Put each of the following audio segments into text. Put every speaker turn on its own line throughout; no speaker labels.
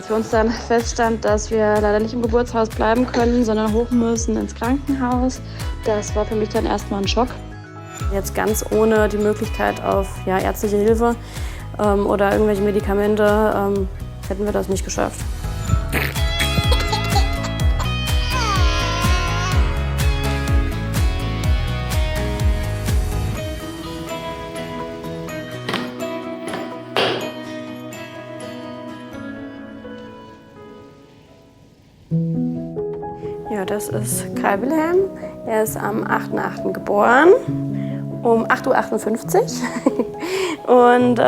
als für uns dann feststand, dass wir leider nicht im Geburtshaus bleiben können, sondern hoch müssen ins Krankenhaus, das war für mich dann erstmal ein Schock. Jetzt ganz ohne die Möglichkeit auf ärztliche Hilfe oder irgendwelche Medikamente hätten wir das nicht geschafft. Ja, das ist Kai Wilhelm. Er ist am 8.8. geboren, um 8.58 Uhr. Und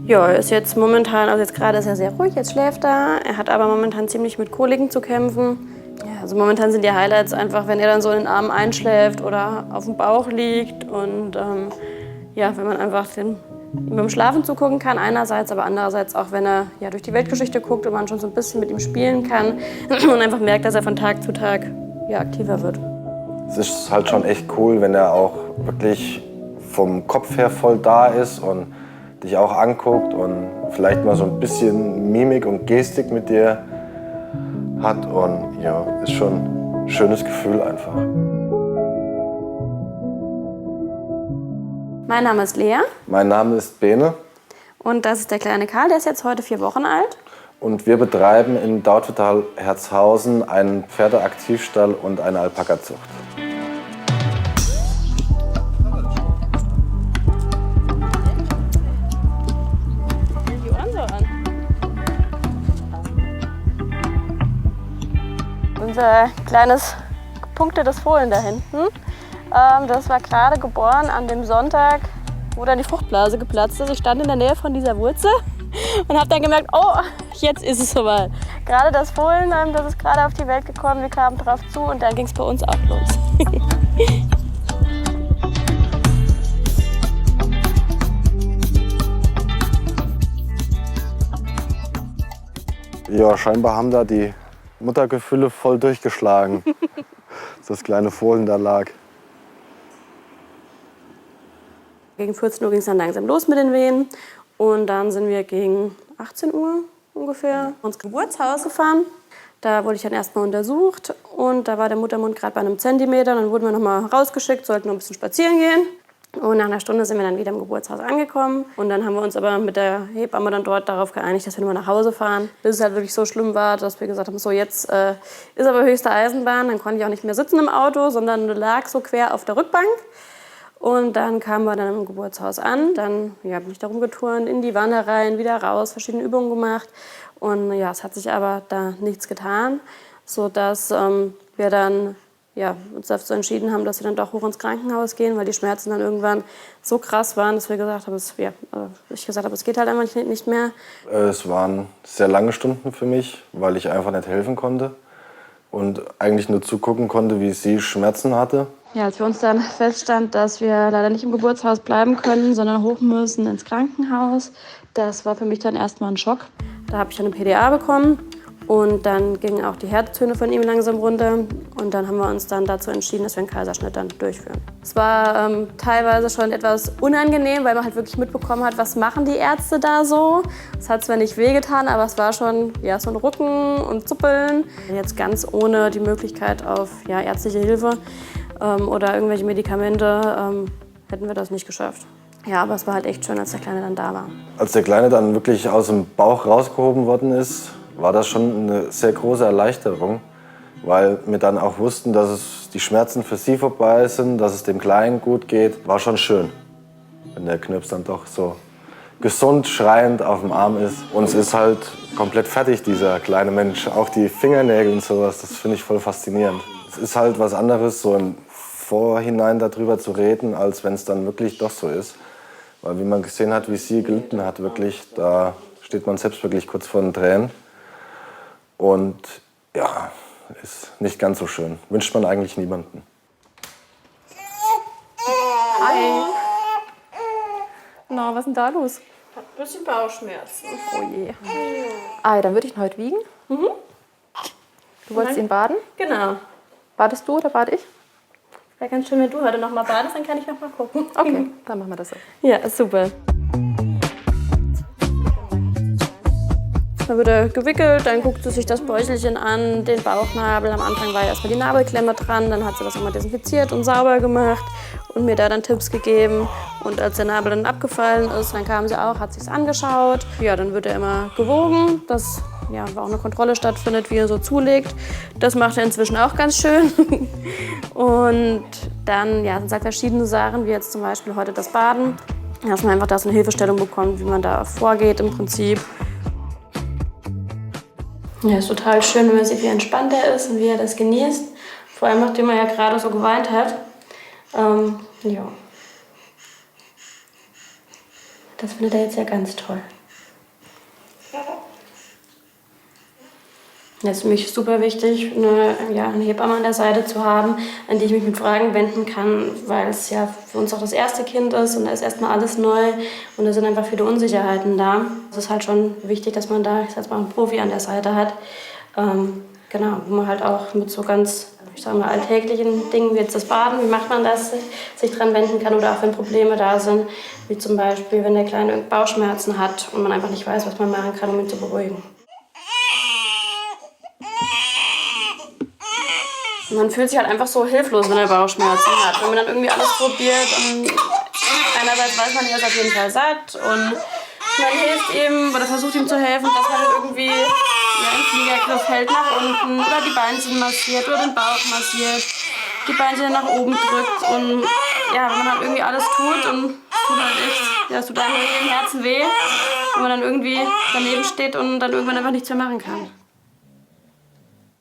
er ist jetzt momentan, also jetzt gerade ist er sehr ruhig, jetzt schläft er. Er hat aber momentan ziemlich mit Koliken zu kämpfen. Ja, also momentan sind die Highlights einfach, wenn er dann so in den Armen einschläft oder auf dem Bauch liegt. Und wenn man einfach ihm beim Schlafen zugucken kann einerseits, aber andererseits auch, wenn er durch die Weltgeschichte guckt und man schon so ein bisschen mit ihm spielen kann und einfach merkt, dass er von Tag zu Tag aktiver wird.
Es ist halt schon echt cool, wenn er auch wirklich vom Kopf her voll da ist und dich auch anguckt und vielleicht mal so ein bisschen Mimik und Gestik mit dir hat. Und ist schon ein schönes Gefühl einfach.
Mein Name ist Lea.
Mein Name ist Bene.
Und das ist der kleine Karl, der ist jetzt heute 4 Wochen alt.
Und wir betreiben in Dautphetal-Herzhausen einen Pferdeaktivstall und eine Alpakazucht.
Die Ohren so an. Unser kleines gepunktetes Fohlen da hinten. Das war gerade geboren an dem Sonntag, wo dann die Fruchtblase geplatzt ist. Ich stand in der Nähe von dieser Wurzel und habe dann gemerkt, oh, jetzt ist es soweit. Gerade das Fohlen, das ist gerade auf die Welt gekommen, wir kamen drauf zu und dann ging es bei uns auch los.
Ja, scheinbar haben da die Muttergefühle voll durchgeschlagen, dass das kleine Fohlen da lag.
Gegen 14 Uhr ging es dann langsam los mit den Wehen und dann sind wir gegen 18 Uhr ungefähr ins Geburtshaus gefahren. Da wurde ich dann erstmal untersucht und da war der Muttermund gerade bei einem Zentimeter. Dann wurden wir noch mal rausgeschickt, sollten noch ein bisschen spazieren gehen. Und nach einer Stunde sind wir dann wieder im Geburtshaus angekommen. Und dann haben wir uns aber mit der Hebamme dann dort darauf geeinigt, dass wir nur nach Hause fahren. Bis es halt wirklich so schlimm war, dass wir gesagt haben, so jetzt ist aber höchste Eisenbahn. Dann konnte ich auch nicht mehr sitzen im Auto, sondern lag so quer auf der Rückbank. Und dann kamen wir dann im Geburtshaus an. Dann bin ich da rumgeturnt, in die Wanne rein, wieder raus, verschiedene Übungen gemacht. Und es hat sich aber da nichts getan, sodass wir dann uns dazu entschieden haben, dass wir dann doch hoch ins Krankenhaus gehen, weil die Schmerzen dann irgendwann so krass waren, dass wir gesagt haben, es geht halt einfach nicht mehr.
Es waren sehr lange Stunden für mich, weil ich einfach nicht helfen konnte und eigentlich nur zugucken konnte, wie sie Schmerzen hatte.
Ja, als für uns dann feststand, dass wir leider nicht im Geburtshaus bleiben können, sondern hoch müssen ins Krankenhaus, das war für mich dann erstmal ein Schock. Da habe ich dann eine PDA bekommen und dann gingen auch die Herztöne von ihm langsam runter und dann haben wir uns dann dazu entschieden, dass wir einen Kaiserschnitt dann durchführen. Es war teilweise schon etwas unangenehm, weil man halt wirklich mitbekommen hat, was machen die Ärzte da so. Es hat zwar nicht wehgetan, aber es war schon so ein Rucken und Zuppeln. Jetzt ganz ohne die Möglichkeit auf ärztliche Hilfe oder irgendwelche Medikamente hätten wir das nicht geschafft. Ja, aber es war halt echt schön, als der Kleine dann da war.
Als der Kleine dann wirklich aus dem Bauch rausgehoben worden ist, war das schon eine sehr große Erleichterung, weil wir dann auch wussten, dass die Schmerzen für sie vorbei sind, dass es dem Kleinen gut geht. War schon schön, wenn der Knirps dann doch so gesund schreiend auf dem Arm ist. Uns ist halt komplett fertig, dieser kleine Mensch. Auch die Fingernägel und sowas, das finde ich voll faszinierend. Es ist halt was anderes, so im Vorhinein darüber zu reden, als wenn es dann wirklich doch so ist. Weil wie man gesehen hat, wie sie gelitten hat, wirklich, da steht man selbst wirklich kurz vor den Tränen. Und ist nicht ganz so schön. Wünscht man eigentlich niemanden.
Hi.
Na, was ist denn da los?
Hat ein bisschen Bauchschmerzen.
Oh je. Dann würde ich ihn heute wiegen.
Mhm.
Du wolltest ihn baden?
Genau.
Badest du oder bade ich?
Wäre ganz schön, wenn du heute noch mal badest, dann kann ich noch mal gucken.
Okay, dann machen wir das so.
Ja, super. Dann wird er gewickelt, dann guckt sie sich das Bäuchelchen an, den Bauchnabel. Am Anfang war ja erstmal die Nabelklemme dran, dann hat sie das immer desinfiziert und sauber gemacht und mir da dann Tipps gegeben. Und als der Nabel dann abgefallen ist, dann kam sie auch, hat sich's angeschaut. Ja, dann wird er immer gewogen, dass ja, auch eine Kontrolle stattfindet, wie er so zulegt. Das macht er inzwischen auch ganz schön. Und dann ja, sind halt verschiedene Sachen, wie jetzt zum Beispiel heute das Baden. Dass man einfach da so eine Hilfestellung bekommt, wie man da vorgeht im Prinzip. Ja, ist total schön, wenn man sieht, wie entspannt er ist und wie er das genießt. Vor allem, nachdem er ja gerade so geweint hat. Ja. Das findet er jetzt ja ganz toll. Das ist für mich super wichtig, eine Hebamme an der Seite zu haben, an die ich mich mit Fragen wenden kann, weil es ja für uns auch das erste Kind ist und da ist erstmal alles neu und da sind einfach viele Unsicherheiten da. Es ist halt schon wichtig, dass man da, ich sag mal, einen Profi an der Seite hat, genau, wo man halt auch mit so ganz, ich sag mal, alltäglichen Dingen wie jetzt das Baden, wie macht man das, sich dran wenden kann oder auch wenn Probleme da sind, wie zum Beispiel, wenn der Kleine Bauchschmerzen hat und man einfach nicht weiß, was man machen kann, um ihn zu beruhigen. Man fühlt sich halt einfach so hilflos, wenn er Bauchschmerzen hat. Wenn man dann irgendwie alles probiert und einerseits weiß man, er ist auf jeden Fall satt und man hilft ihm oder versucht ihm zu helfen, dass man irgendwie im Fliegergriff hält nach unten oder die Beinchen massiert oder den Bauch massiert, die Beinchen nach oben drückt und ja, wenn man halt irgendwie alles tut und es tut halt echt, ja, es tut einem im Herzen weh, wenn man dann irgendwie daneben steht und dann irgendwann einfach nichts mehr machen kann.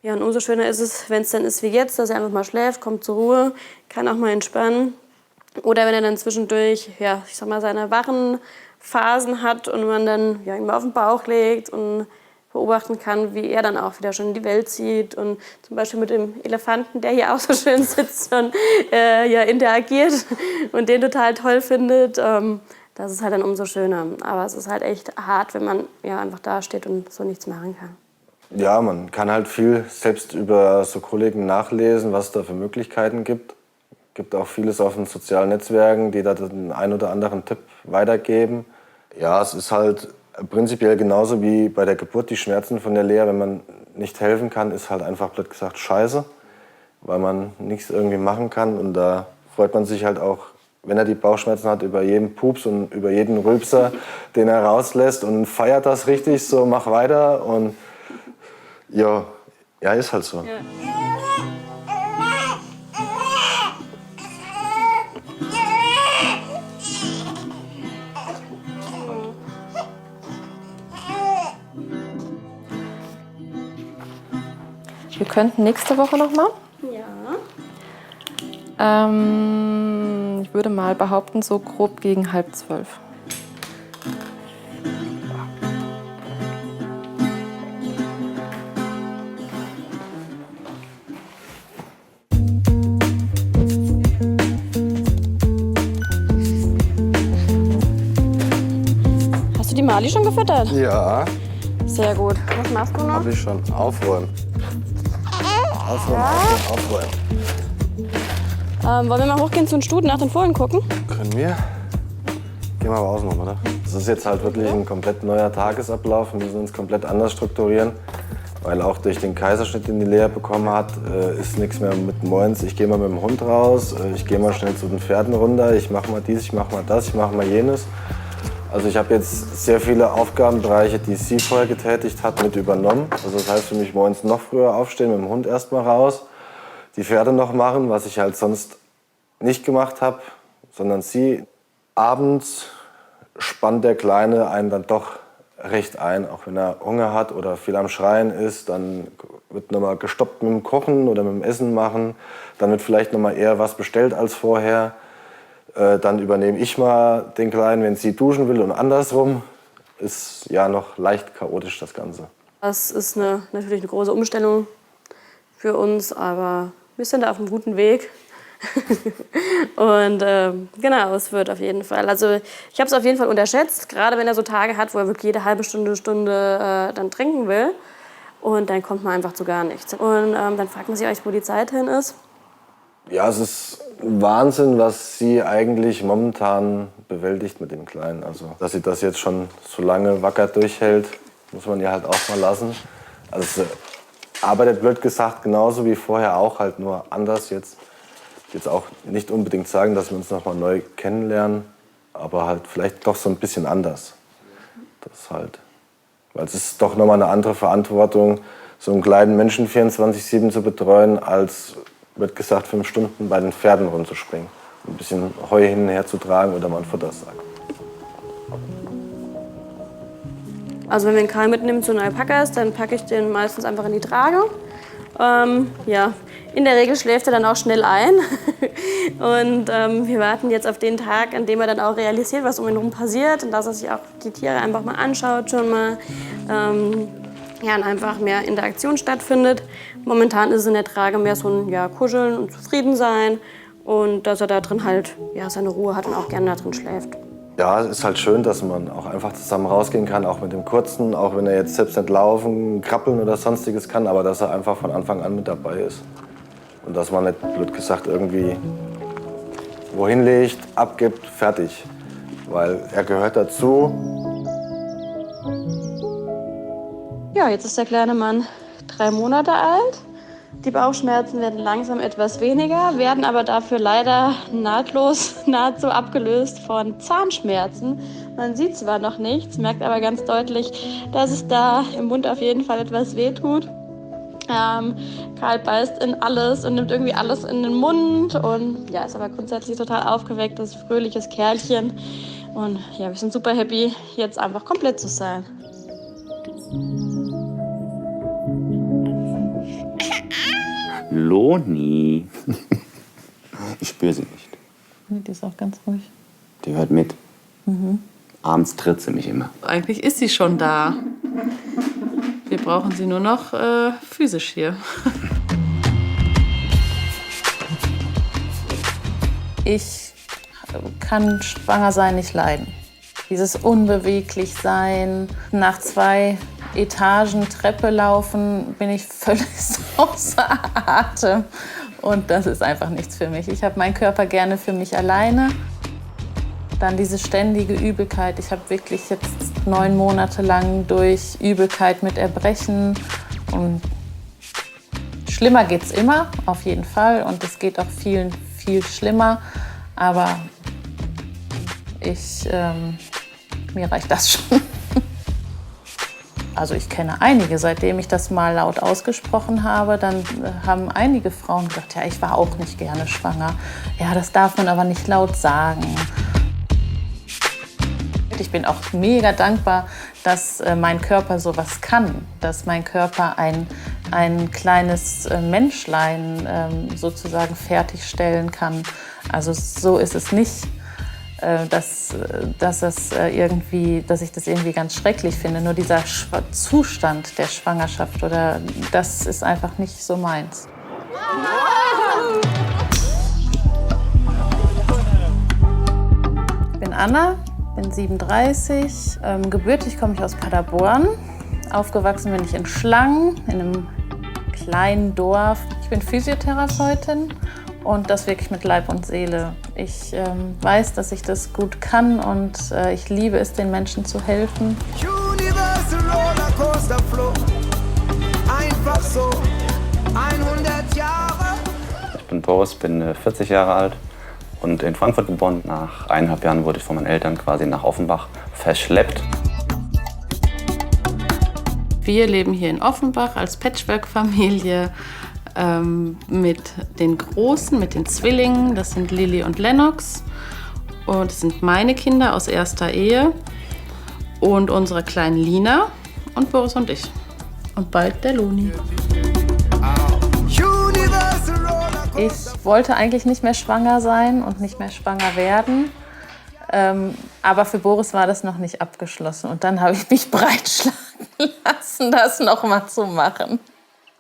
Ja, und umso schöner ist es, wenn es dann ist wie jetzt, dass er einfach mal schläft, kommt zur Ruhe, kann auch mal entspannen. Oder wenn er dann zwischendurch, ja, ich sag mal, seine wachen Phasen hat und man dann ja, ihn mal auf den Bauch legt und beobachten kann, wie er dann auch wieder schon in die Welt zieht und zum Beispiel mit dem Elefanten, der hier auch so schön sitzt und ja, interagiert und den total toll findet. Das ist halt dann umso schöner. Aber es ist halt echt hart, wenn man ja, einfach da steht und so nichts machen kann.
Ja, man kann halt viel selbst über so Kollegen nachlesen, was es da für Möglichkeiten gibt. Es gibt auch vieles auf den sozialen Netzwerken, die da den einen oder anderen Tipp weitergeben. Ja, es ist halt prinzipiell genauso wie bei der Geburt die Schmerzen von der Lea. Wenn man nicht helfen kann, ist halt einfach blöd gesagt scheiße, weil man nichts irgendwie machen kann. Und da freut man sich halt auch, wenn er die Bauchschmerzen hat, über jeden Pups und über jeden Rülpser, den er rauslässt und feiert das richtig, so mach weiter. Und ja, ist halt so. Ja.
Wir könnten nächste Woche noch mal.
Ja.
Ich würde mal behaupten, so grob gegen 11:30.
Hast du die Mali schon gefüttert?
Ja,
Sehr gut. Was machst du noch?
hab ich schon. Aufräumen. Aufräumen.
Wollen wir mal hochgehen zu den Stuten nach den Fohlen gucken?
Können wir? Gehen wir aber außen rum, oder? Das ist jetzt halt wirklich ein komplett neuer Tagesablauf. Wir müssen uns komplett anders strukturieren. Weil auch durch den Kaiserschnitt, den die Lea bekommen hat, ist nichts mehr mit Moins. Ich gehe mal mit dem Hund raus, ich gehe mal schnell zu den Pferden runter, ich mache mal dies, ich mache mal das, ich mache mal jenes. Also ich habe jetzt sehr viele Aufgabenbereiche, die sie vorher getätigt hat, mit übernommen. Also das heißt für mich morgens noch früher aufstehen, mit dem Hund erst mal raus, die Pferde noch machen, was ich halt sonst nicht gemacht habe, sondern sie. Abends spannt der Kleine einen dann doch recht ein, auch wenn er Hunger hat oder viel am Schreien ist, dann wird nochmal gestoppt mit dem Kochen oder mit dem Essen machen, dann wird vielleicht nochmal eher was bestellt als vorher. Dann übernehme ich mal den Kleinen, wenn sie duschen will und andersrum. Ist ja noch leicht chaotisch, das Ganze.
Das ist natürlich eine große Umstellung für uns, aber wir sind da auf einem guten Weg. Und genau, es wird auf jeden Fall. Also ich habe es auf jeden Fall unterschätzt, gerade wenn er so Tage hat, wo er wirklich jede halbe Stunde dann trinken will. Und dann kommt man einfach zu gar nichts. Und dann fragt man sich eigentlich, wo die Zeit hin ist.
Ja, es ist Wahnsinn, was sie eigentlich momentan bewältigt mit dem Kleinen. Also, dass sie das jetzt schon so lange wacker durchhält, muss man ihr halt auch mal lassen. Also sie arbeitet, blöd gesagt, genauso wie vorher auch, halt nur anders jetzt. Jetzt auch nicht unbedingt sagen, dass wir uns noch mal neu kennenlernen, aber halt vielleicht doch so ein bisschen anders. Das halt, weil es ist doch noch mal eine andere Verantwortung, so einen kleinen Menschen 24/7 zu betreuen, als, wird gesagt, 5 Stunden bei den Pferden rumzuspringen. Ein bisschen Heu hin und her zu tragen oder mal einen Futtersack.
Also wenn wir einen Karl mitnehmen zu einem Alpakas, dann packe ich den meistens einfach in die Trage. Ja, in der Regel schläft er dann auch schnell ein. Und wir warten jetzt auf den Tag, an dem er dann auch realisiert, was um ihn herum passiert. Und dass er sich auch die Tiere einfach mal anschaut, schon mal. Ja, und einfach mehr Interaktion stattfindet. Momentan ist es in der Trage mehr so ein Kuscheln und zufrieden sein. Und dass er da drin halt seine Ruhe hat und auch gerne da drin schläft.
Ja, es ist halt schön, dass man auch einfach zusammen rausgehen kann, auch mit dem Kurzen, auch wenn er jetzt selbst nicht laufen, krabbeln oder sonstiges kann, aber dass er einfach von Anfang an mit dabei ist. Und dass man nicht, blöd gesagt, irgendwie wohin legt, abgibt, fertig. Weil er gehört dazu.
Ja, jetzt ist der kleine Mann 3 Monate alt. Die Bauchschmerzen werden langsam etwas weniger, werden aber dafür leider nahezu abgelöst von Zahnschmerzen. Man sieht zwar noch nichts, merkt aber ganz deutlich, dass es da im Mund auf jeden Fall etwas wehtut. Karl beißt in alles und nimmt irgendwie alles in den Mund und ist aber grundsätzlich total aufgewecktes, fröhliches Kerlchen. Und ja, wir sind super happy, jetzt einfach komplett zu sein.
Loni. Ich spüre sie nicht.
Die ist auch ganz ruhig.
Die hört mit. Abends tritt sie mich immer.
Eigentlich ist sie schon da. Wir brauchen sie nur noch physisch hier.
Ich kann schwanger sein nicht leiden. Dieses Unbeweglich-Sein, nach 2 Etagen Treppe laufen, bin ich völlig außer Atem. Und das ist einfach nichts für mich. Ich habe meinen Körper gerne für mich alleine. Dann diese ständige Übelkeit. Ich habe wirklich jetzt 9 Monate lang durch Übelkeit mit Erbrechen. Und schlimmer geht's immer, auf jeden Fall. Und es geht auch vielen viel schlimmer. Aber mir reicht das schon. Also ich kenne einige, seitdem ich das mal laut ausgesprochen habe, dann haben einige Frauen gesagt, ja, ich war auch nicht gerne schwanger. Ja, das darf man aber nicht laut sagen. Ich bin auch mega dankbar, dass mein Körper sowas kann, dass mein Körper ein kleines Menschlein sozusagen fertigstellen kann. Also so ist es nicht. Dass ich das irgendwie ganz schrecklich finde. Nur dieser Zustand der Schwangerschaft das ist einfach nicht so meins. Ich bin Anna, bin 37. Gebürtig komme ich aus Paderborn. Aufgewachsen bin ich in Schlangen, in einem kleinen Dorf. Ich bin Physiotherapeutin. Und das wirklich mit Leib und Seele. Ich weiß, dass ich das gut kann und ich liebe es, den Menschen zu helfen.
Universal Rollercoaster Flow. Einfach so 100 Jahre.
Ich bin Boris, bin 40 Jahre alt und in Frankfurt geboren. Nach 1,5 Jahren wurde ich von meinen Eltern quasi nach Offenbach verschleppt.
Wir leben hier in Offenbach als Patchwork-Familie. Mit den Großen, mit den Zwillingen, das sind Lilly und Lennox. Und das sind meine Kinder aus erster Ehe. Und unsere kleinen Lina und Boris und ich. Und bald der Loni.
Ich wollte eigentlich nicht mehr schwanger sein und nicht mehr schwanger werden. Aber für Boris war das noch nicht abgeschlossen. Und dann habe ich mich breitschlagen lassen, das noch mal zu machen.